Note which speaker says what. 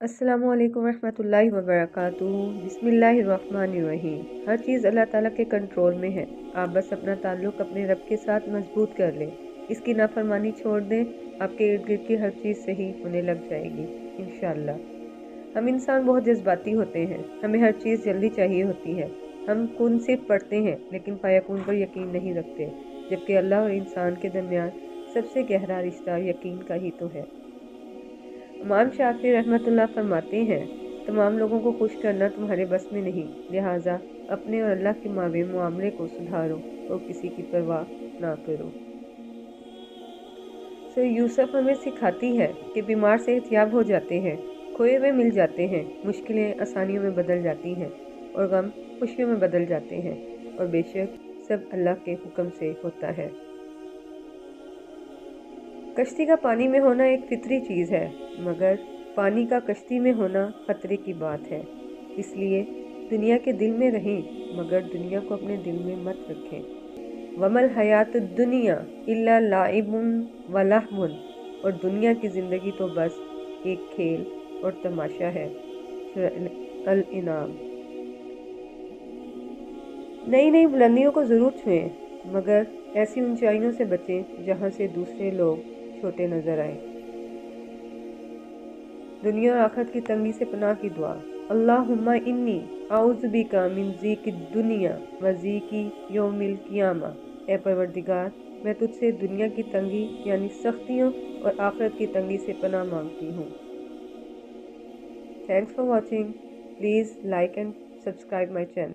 Speaker 1: अस्सलामु अलैकुम रहमतुल्लाहि व बरकातुहू। बिस्मिल्लाहिर्रहमानिर्रहीम। हर चीज़ अल्लाह ताला के कंट्रोल में है। आप बस अपना ताल्लुक़ अपने रब के साथ मजबूत कर लें, इसकी नाफरमानी छोड़ दें, आपके इर्द गिर्द की हर चीज़ सही होने लग जाएगी इंशाअल्लाह। हम इंसान बहुत जज्बाती होते हैं, हमें हर चीज़ जल्दी चाहिए होती है। हम कुन सिर्फ पढ़ते हैं लेकिन फायकून पर यकीन नहीं रखते, जबकि अल्लाह और इंसान के दरमियान सबसे गहरा रिश्ता यकीन का ही तो है। इमाम शाफी रहमतुल्लाह फरमाते हैं, तमाम लोगों को खुश करना तुम्हारे बस में नहीं, लिहाजा अपने और अल्लाह के माबैन मुआमले को सुधारो और किसी की परवाह ना करो। यूसुफ हमें सिखाती है कि बीमार सेहतयाब हो जाते हैं, खोए हुए मिल जाते हैं, मुश्किलें आसानियों में बदल जाती हैं और गम खुशियों में बदल जाते हैं, और बेशक सब अल्लाह के हुक्म से होता है। कश्ती का पानी में होना एक फितरी चीज़ है, मगर पानी का कश्ती में होना खतरे की बात है। इसलिए दुनिया के दिल में रहें, मगर दुनिया को अपने दिल में मत रखें। वमल हयात दुनिया इल्ला लाइबुन व लहवुन, और दुनिया की ज़िंदगी तो बस एक खेल और तमाशा है। अल इनाम। नई नई बुलंदियों को ज़रूर छुएं, मगर ऐसी ऊंचाइयों से बचें जहां से दूसरे लोग छोटे नजर आए। दुनिया और आखिरत की तंगी से पनाह की दुआ। अल्लाहुम्मा इन्नी आउज़ु बिका मिन ज़ीक़ि दुनिया व ज़ीक़ि यौमिल क़ियामा। ए परवरदिगार, मैं तुझसे दुनिया की तंगी यानी सख्तियों और आखिरत की तंगी से पनाह मांगती हूँ। Thanks for watching. Please like and subscribe my channel.